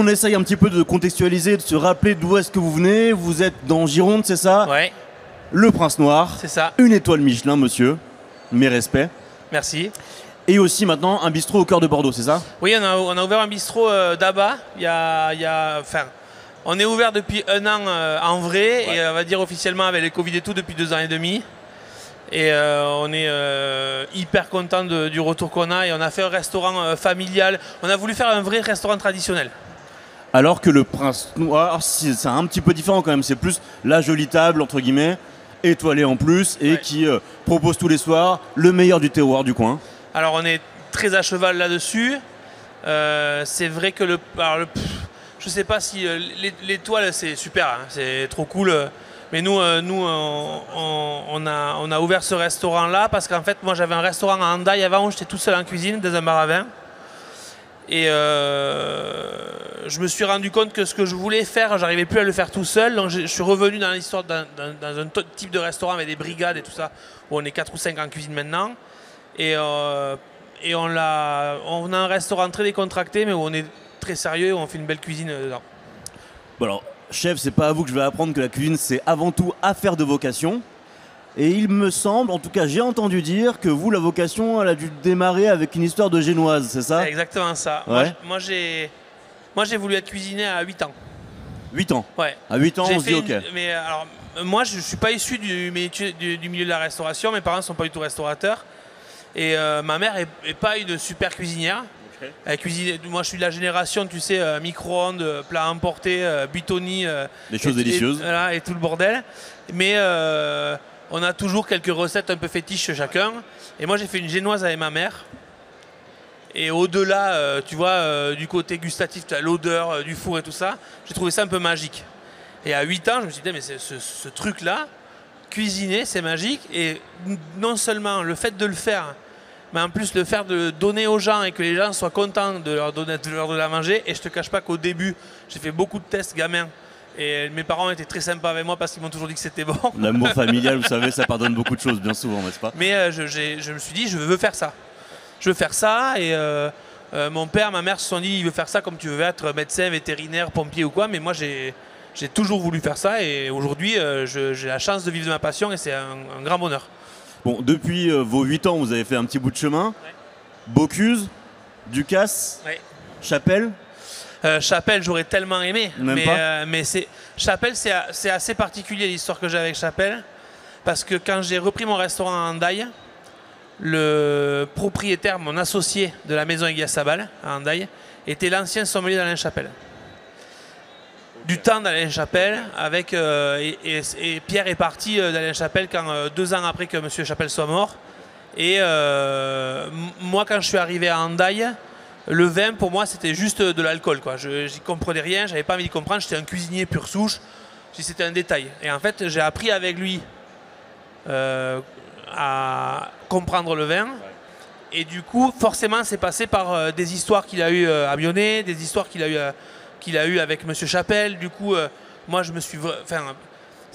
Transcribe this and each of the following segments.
on essaye un petit peu de contextualiser, de se rappeler d'où est-ce que vous venez. Vous êtes dans Gironde, c'est ça? Ouais. Le Prince Noir. C'est ça. Une étoile Michelin, monsieur. Mes respects. Merci. Et aussi maintenant un bistrot au cœur de Bordeaux, c'est ça? Oui, on a ouvert un bistrot d'Aba. On est ouvert depuis 1 an en vrai, et on va dire officiellement avec le Covid et tout depuis 2 ans et demi. Et on est hyper content du retour qu'on a, et on a fait un restaurant familial. On a voulu faire un vrai restaurant traditionnel. Alors que le Prince Noir, c'est un petit peu différent quand même. C'est plus la jolie table, entre guillemets, étoilée en plus, et qui propose tous les soirs le meilleur du terroir du coin. Alors on est très à cheval là-dessus. C'est vrai que je sais pas si l'étoile c'est super, hein, c'est trop cool. Mais nous, on a ouvert ce restaurant-là parce qu'en fait, moi j'avais un restaurant à Hendaye avant où j'étais tout seul en cuisine dans un bar à vin. Et je me suis rendu compte que ce que je voulais faire, j'arrivais plus à le faire tout seul. Donc je suis revenu dans l'histoire dans un type de restaurant avec des brigades et tout ça, où on est 4 ou 5 en cuisine maintenant. Et on a un restaurant très décontracté, mais où on est très sérieux et où on fait une belle cuisine dedans. Bon alors, chef, c'est pas à vous que je vais apprendre que la cuisine c'est avant tout affaire de vocation. Et il me semble, en tout cas j'ai entendu dire que vous, la vocation, elle a dû démarrer avec une histoire de génoise, c'est ça? C'est exactement ça. Ouais. Moi j'ai voulu être cuisinier à 8 ans. 8 ans? Ouais. À 8 ans, on se dit ok. Mais alors, moi je ne suis pas issu du milieu de la restauration, mes parents ne sont pas du tout restaurateurs. Et ma mère n'est pas une super cuisinière. Okay. Elle cuisine, moi je suis de la génération, tu sais, micro-ondes, plats emportés, buitoni. Des choses délicieuses. Et tout le bordel. Mais on a toujours quelques recettes un peu fétiches chacun. Et moi j'ai fait une génoise avec ma mère. Et au-delà, tu vois, du côté gustatif, tu as l'odeur du four et tout ça, j'ai trouvé ça un peu magique. Et à 8 ans, je me suis dit, mais ce truc-là, cuisiner, c'est magique. Et non seulement le fait de le faire, mais en plus le faire de donner aux gens et que les gens soient contents de leur donner à manger. Et je te cache pas qu'au début, j'ai fait beaucoup de tests gamins. Et mes parents étaient très sympas avec moi parce qu'ils m'ont toujours dit que c'était bon. L'amour familial, vous savez, ça pardonne beaucoup de choses, bien souvent, n'est-ce pas? Mais je me suis dit, je veux faire ça. Je veux faire ça. Et mon père, ma mère se sont dit, il veut faire ça comme tu veux être médecin, vétérinaire, pompier ou quoi. Mais moi, j'ai toujours voulu faire ça. Et aujourd'hui, j'ai la chance de vivre de ma passion et c'est un grand bonheur. Bon, depuis vos 8 ans, vous avez fait un petit bout de chemin. Ouais. Bocuse, Ducasse, ouais. Chapelle. Chapelle, j'aurais tellement aimé. Mais Chapelle, c'est assez particulier l'histoire que j'ai avec Chapelle. Parce que quand j'ai repris mon restaurant à Hendaye, le propriétaire, mon associé de la maison Aiguias-Sabal à Hendaye, était l'ancien sommelier d'Alain Chapelle. Du temps d'Alain Chapelle, et Pierre est parti d'Alain Chapelle 2 ans après que M. Chapelle soit mort. Et moi, quand je suis arrivé à Hendaye, le vin, pour moi, c'était juste de l'alcool. Je n'y comprenais rien, j'avais pas envie de comprendre. J'étais un cuisinier pur souche, c'était un détail. Et en fait, j'ai appris avec lui à comprendre le vin. Et du coup, forcément, c'est passé par des histoires qu'il a eues à Bionnet, des histoires qu'il a eues avec M. Chapelle. Du coup, moi, je me suis...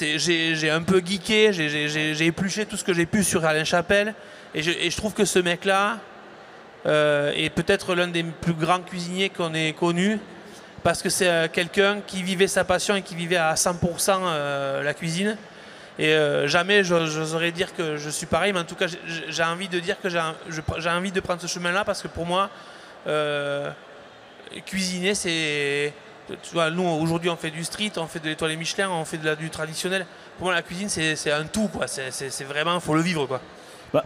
j'ai un peu geeké, j'ai épluché tout ce que j'ai pu sur Alain Chapelle. Et je trouve que ce mec-là est peut-être l'un des plus grands cuisiniers qu'on ait connu. Parce que c'est quelqu'un qui vivait sa passion et qui vivait à 100% la cuisine. Et jamais j'oserais dire que je suis pareil, mais en tout cas j'ai envie de dire que j'ai envie de prendre ce chemin-là parce que pour moi, cuisiner c'est... Tu vois, nous aujourd'hui on fait du street, on fait de l'étoile Michelin, on fait du traditionnel. Pour moi la cuisine c'est un tout, quoi. C'est vraiment, faut le vivre, quoi. Bah,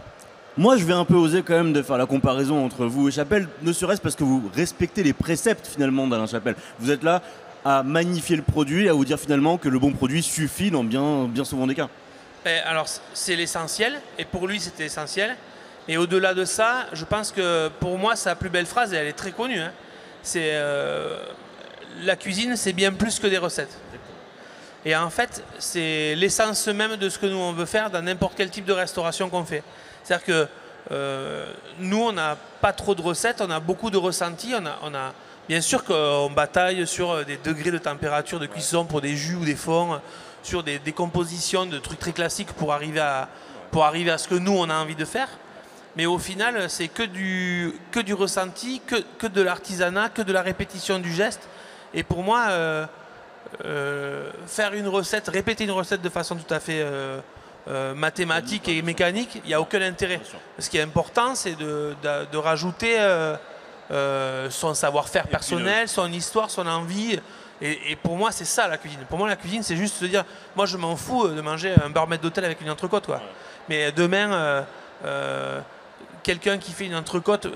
moi je vais un peu oser quand même de faire la comparaison entre vous et Chapelle, ne serait-ce parce que vous respectez les préceptes finalement d'Alain Chapelle. Vous êtes là à magnifier le produit, à vous dire finalement que le bon produit suffit dans bien souvent des cas. Alors c'est l'essentiel, et pour lui c'était essentiel. Et au-delà de ça, je pense que pour moi sa plus belle phrase, et elle est très connue, hein, c'est la cuisine c'est bien plus que des recettes. Et en fait c'est l'essence même de ce que nous on veut faire dans n'importe quel type de restauration qu'on fait. C'est-à-dire que nous on n'a pas trop de recettes, on a beaucoup de ressentis, on a bien sûr qu'on bataille sur des degrés de température de cuisson pour des jus ou des fonds, sur des décompositions de trucs très classiques pour arriver à ce que nous on a envie de faire. Mais au final, c'est que du ressenti, que de l'artisanat, que de la répétition du geste. Et pour moi, faire une recette, répéter une recette de façon tout à fait mathématique et mécanique, il n'y a aucun intérêt. Ce qui est important, c'est de rajouter son savoir-faire personnel, son histoire, son envie. Et pour moi, c'est ça la cuisine. Pour moi, la cuisine, c'est juste se dire, moi, je m'en fous de manger un beurre maître d'hôtel avec une entrecôte, quoi. Mais demain, quelqu'un qui fait une entrecôte,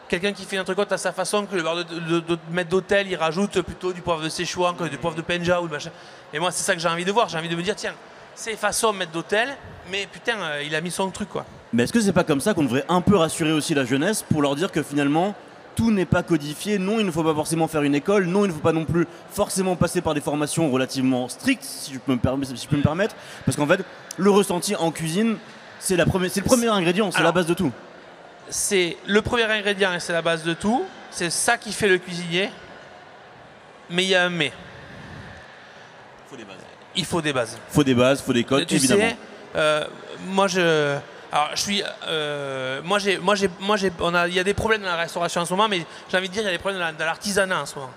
quelqu'un qui fait une entrecôte à sa façon, que le beurre de maître d'hôtel, il rajoute plutôt du poivre de Szechuan que du poivre de Penja ou de machin. Et moi, c'est ça que j'ai envie de voir. J'ai envie de me dire, tiens, c'est façon maître d'hôtel, mais putain, il a mis son truc, quoi. Mais est-ce que c'est pas comme ça qu'on devrait un peu rassurer aussi la jeunesse pour leur dire que finalement tout n'est pas codifié, non il ne faut pas forcément faire une école, non il ne faut pas non plus forcément passer par des formations relativement strictes, si je peux me permettre, parce qu'en fait le ressenti en cuisine c'est le premier ingrédient, c'est la base de tout. C'est le premier ingrédient et c'est la base de tout, c'est ça qui fait le cuisinier, mais il y a un mais. Il faut des bases. Il faut des bases, il faut des codes, évidemment. Il y a des problèmes dans la restauration en ce moment, mais j'ai envie de dire il y a des problèmes dans l'artisanat en ce moment.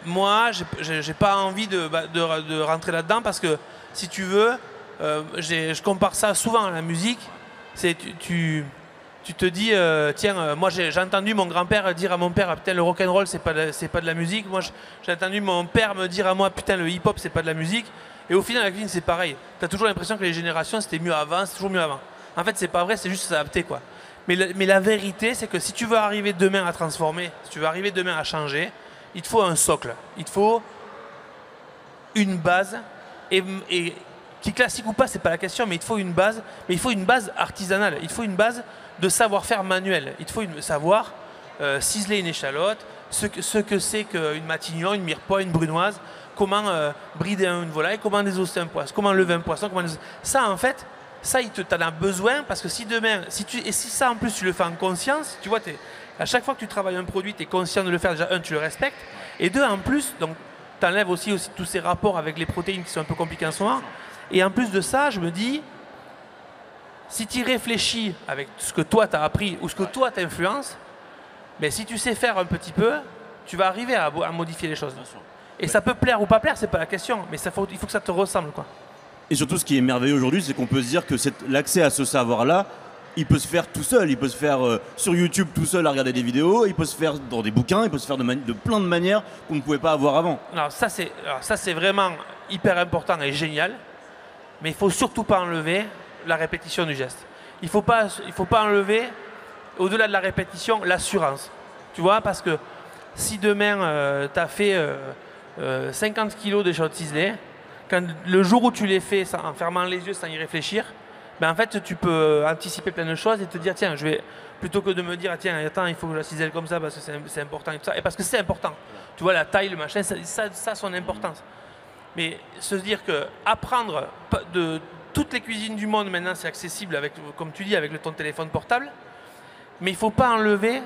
Moi, j'ai pas envie de rentrer là-dedans parce que, si tu veux, je compare ça souvent à la musique. C'est tu te dis, tiens, moi j'ai entendu mon grand-père dire à mon père, putain, le rock'n'roll c'est pas de la musique. Moi j'ai entendu mon père me dire à moi, putain, le hip-hop c'est pas de la musique. Et au final, la cuisine c'est pareil. Tu as toujours l'impression que les générations c'était mieux avant, c'est toujours mieux avant. En fait, c'est pas vrai, c'est juste s'adapter, quoi. Mais la vérité, c'est que si tu veux arriver demain à transformer, si tu veux arriver demain à changer, il te faut un socle. Il te faut une base. Et qui classique ou pas, c'est pas la question, mais il te faut une base. Mais il faut une base artisanale. Il te faut une base de savoir-faire manuel. Il te faut savoir ciseler une échalote, ce que c'est qu'une matignon, une mirepoix, une brunoise, comment brider une volaille, comment désosser un poisson, comment lever un poisson. Ça, en fait, ça, t'en as besoin parce que si demain, si ça en plus tu le fais en conscience, tu vois, à chaque fois que tu travailles un produit, tu es conscient de le faire. Déjà, un, tu le respectes. Et deux, en plus, donc tu enlèves aussi tous ces rapports avec les protéines qui sont un peu compliqués en ce moment. Et en plus de ça, je me dis, si tu réfléchis avec ce que toi tu as appris ou ce que toi t'influences, mais si tu sais faire un petit peu, tu vas arriver à modifier les choses. Et ça peut plaire ou pas plaire, c'est pas la question, mais il faut que ça te ressemble, quoi. Et surtout, ce qui est merveilleux aujourd'hui, c'est qu'on peut se dire que l'accès à ce savoir-là, il peut se faire tout seul. Il peut se faire sur YouTube tout seul à regarder des vidéos, il peut se faire dans des bouquins, il peut se faire de plein de manières qu'on ne pouvait pas avoir avant. Alors ça, c'est vraiment hyper important et génial, mais il ne faut surtout pas enlever la répétition du geste. Il faut pas enlever, au-delà de la répétition, l'assurance. Tu vois, parce que si demain, tu as fait 50 kilos de choses ciselées, le jour où tu les fais en fermant les yeux sans y réfléchir, ben en fait tu peux anticiper plein de choses et te dire tiens, plutôt que de me dire tiens, attends, il faut que je la cisèle comme ça parce que c'est important et tout ça, et parce que c'est important. Tu vois, la taille, le machin, ça a son importance. Mais se dire que apprendre de toutes les cuisines du monde maintenant c'est accessible avec, comme tu dis, avec ton téléphone portable, mais il ne faut pas enlever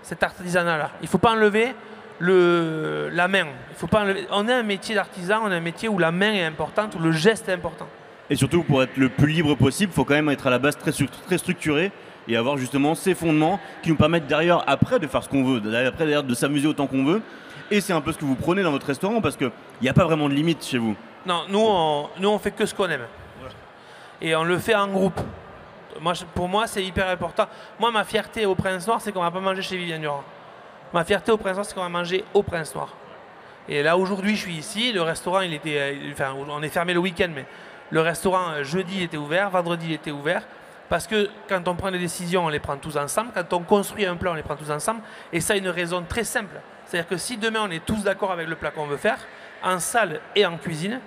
cet artisanat-là. Il ne faut pas enlever la main. Il faut pas enlever. On a un métier d'artisan, on a un métier où la main est importante, où le geste est important. Et surtout, pour être le plus libre possible, il faut quand même être à la base très structuré et avoir justement ces fondements qui nous permettent derrière, après, de faire ce qu'on veut, après derrière, de s'amuser autant qu'on veut. Et c'est un peu ce que vous prenez dans votre restaurant parce qu'il n'y a pas vraiment de limite chez vous. Non, nous on fait que ce qu'on aime. Ouais. Et on le fait en groupe. Pour moi, c'est hyper important. Moi, ma fierté au Prince Noir, c'est qu'on ne va pas manger chez Viviane Durand. Ma fierté au Prince Noir, c'est qu'on va manger au Prince Noir. Et là, aujourd'hui, je suis ici. Le restaurant, on est fermé le week-end, mais le restaurant, jeudi, il était ouvert, vendredi, il était ouvert. Parce que quand on prend des décisions, on les prend tous ensemble. Quand on construit un plat, on les prend tous ensemble. Et ça a une raison très simple. C'est-à-dire que si demain, on est tous d'accord avec le plat qu'on veut faire, en salle et en cuisine,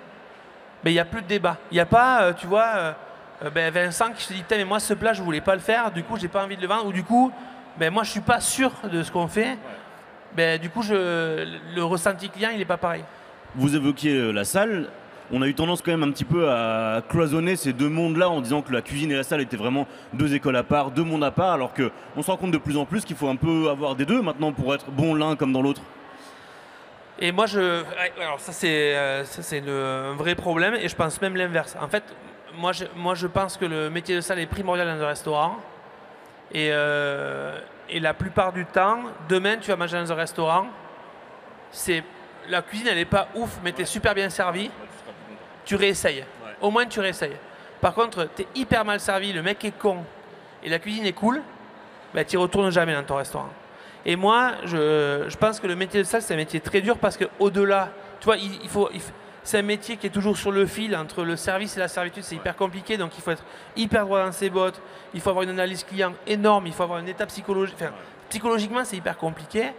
ben, il n'y a plus de débat. Il n'y a pas, tu vois, Vincent qui se dit, putain, mais moi, ce plat, je ne voulais pas le faire. Du coup, je n'ai pas envie de le vendre. Ou du coup, ben, moi, je ne suis pas sûr de ce qu'on fait. Ben, du coup, le ressenti client, il n'est pas pareil. Vous évoquiez la salle. On a eu tendance quand même un petit peu à cloisonner ces deux mondes-là en disant que la cuisine et la salle étaient vraiment deux écoles à part, deux mondes à part, alors qu'on se rend compte de plus en plus qu'il faut un peu avoir des deux maintenant pour être bon l'un comme dans l'autre. Et moi, alors ça c'est un vrai problème et je pense même l'inverse. En fait, moi je pense que le métier de salle est primordial dans un restaurant et la plupart du temps, demain tu vas manger dans un restaurant, la cuisine, elle n'est pas ouf, mais tu es super bien servi, tu réessayes. Au moins, tu réessayes. Par contre, tu es hyper mal servi, le mec est con, et la cuisine est cool, ben, tu n'y retournes jamais dans ton restaurant. Et moi, je pense que le métier de salle, c'est un métier très dur parce qu'au-delà, tu vois, c'est un métier qui est toujours sur le fil entre le service et la servitude, c'est hyper compliqué, donc il faut être hyper droit dans ses bottes, il faut avoir une analyse client énorme, il faut avoir une étape psychologique. Enfin, psychologiquement, c'est hyper compliqué.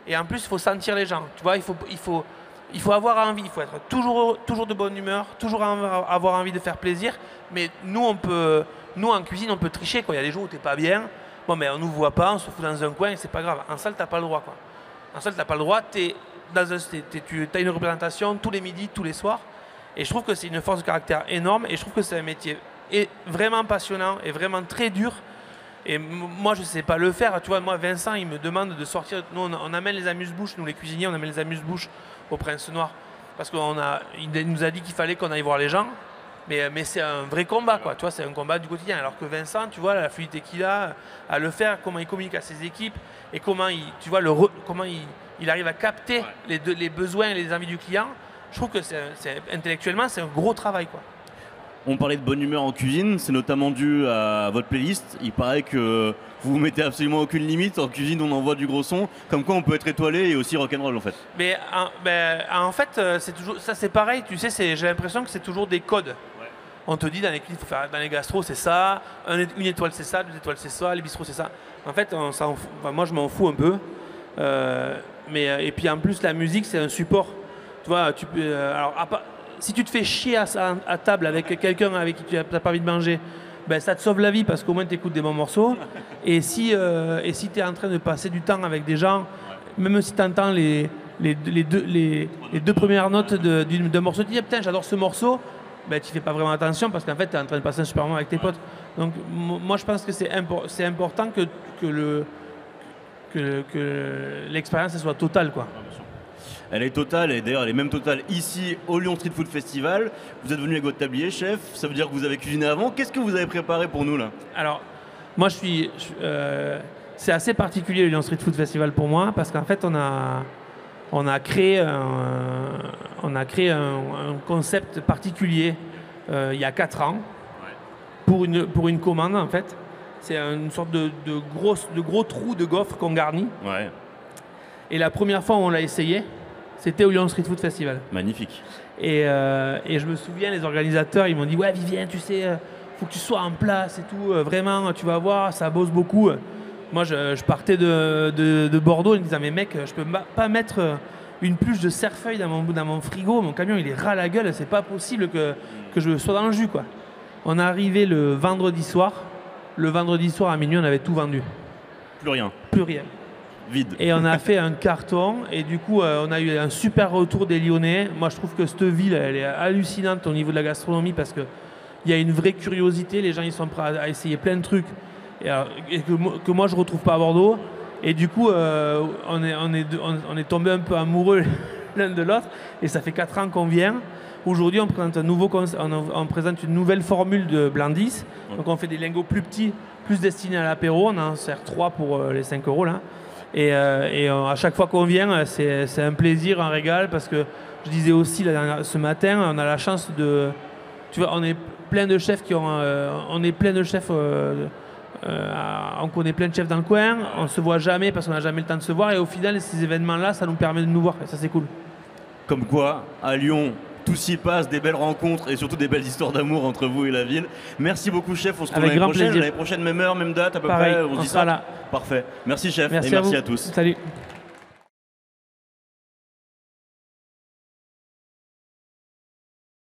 Et en plus, il faut sentir les gens. Tu vois, il faut avoir envie, il faut être toujours de bonne humeur, toujours avoir envie de faire plaisir. Mais nous, en cuisine, on peut tricher. Il y a des jours où tu n'es pas bien. Bon, mais on ne nous voit pas, on se fout dans un coin et c'est pas grave. En salle, tu n'as pas le droit. En salle, tu n'as pas le droit. Tu as une représentation tous les midis, tous les soirs. Et je trouve que c'est une force de caractère énorme. Et je trouve que c'est un métier vraiment passionnant et vraiment très dur. Et moi, je ne sais pas le faire. Tu vois, moi, Vincent, il me demande de sortir. Nous, on amène les amuse-bouches, nous les cuisiniers, on amène les amuse-bouches au Prince Noir. Parce qu'il nous a dit qu'il fallait qu'on aille voir les gens. Mais c'est un vrai combat, quoi. Tu vois, c'est un combat du quotidien. Alors que Vincent, tu vois, la fluidité qu'il a à le faire, comment il communique à ses équipes et comment il arrive à capter les besoins et les envies du client. Je trouve que intellectuellement, c'est un gros travail, quoi. On parlait de bonne humeur en cuisine, c'est notamment dû à votre playlist. Il paraît que vous vous mettez absolument aucune limite. En cuisine, on envoie du gros son. Comme quoi, on peut être étoilé et aussi rock'n'roll, en fait. Mais en fait, c'est pareil. Tu sais, j'ai l'impression que c'est toujours des codes. On te dit dans les cuisines, dans les gastros, c'est ça. Une étoile, c'est ça. 2 étoiles, c'est ça. Les bistrots, c'est ça. En fait, moi, je m'en fous un peu. Et puis, en plus, la musique, c'est un support. Tu vois, si tu te fais chier à table avec quelqu'un avec qui tu n'as pas envie de manger, ben ça te sauve la vie parce qu'au moins tu écoutes des bons morceaux. Et si tu es en train de passer du temps avec des gens, même si tu entends les 2 premières notes d'un morceau, tu dis putain, j'adore ce morceau, ben, tu ne fais pas vraiment attention parce qu'en fait tu es en train de passer un super moment avec tes potes. Donc moi je pense que c'est important que l'expérience soit totale, quoi. Elle est totale, et d'ailleurs elle est même totale ici au Lyon Street Food Festival. Vous êtes venu avec votre tablier, chef, ça veut dire que vous avez cuisiné avant. Qu'est-ce que vous avez préparé pour nous là? Alors, moi c'est assez particulier le Lyon Street Food Festival pour moi, parce qu'en fait on a créé un concept particulier il y a 4 ans pour une commande en fait. C'est une sorte de gros trou de gaufre qu'on garnit. Ouais. Et la première fois où on l'a essayé, c'était au Lyon Street Food Festival. Magnifique. Et je me souviens, les organisateurs, ils m'ont dit « Ouais, Vivien, tu sais, faut que tu sois en place et tout. Vraiment, tu vas voir, ça bosse beaucoup. » Moi, je partais de Bordeaux en me disant « Mais mec, je peux pas mettre une pluche de cerfeuil dans mon frigo. Mon camion, il est ras la gueule. C'est pas possible que je sois dans le jus, quoi. » On est arrivé le vendredi soir. Le vendredi soir, à minuit, on avait tout vendu. Plus rien. Plus rien. Vide. Et on a fait un carton et du coup on a eu un super retour des Lyonnais. Moi je trouve que cette ville elle est hallucinante au niveau de la gastronomie parce qu'il y a une vraie curiosité, les gens ils sont prêts à essayer plein de trucs et que moi je ne retrouve pas à Bordeaux. Et du coup on est tombé un peu amoureux l'un de l'autre et ça fait 4 ans qu'on vient. Aujourd'hui on présente une nouvelle formule de Blandis. Donc on fait des lingots plus petits, plus destinés à l'apéro. On en sert 3 pour les 5 € là. Et à chaque fois qu'on vient, c'est un plaisir, un régal, parce que je disais aussi ce matin, on a la chance de... Tu vois, on est plein de chefs on connaît plein de chefs dans le coin, on ne se voit jamais parce qu'on n'a jamais le temps de se voir, et au final, ces événements-là, ça nous permet de nous voir, et ça c'est cool. Comme quoi, à Lyon, tout s'y passe, des belles rencontres et surtout des belles histoires d'amour entre vous et la ville. Merci beaucoup, chef. On se retrouve l'année prochaine, même heure, même date, à peu Pareil, près. on sera là. Parfait. Merci, chef. Merci et merci à tous. Salut.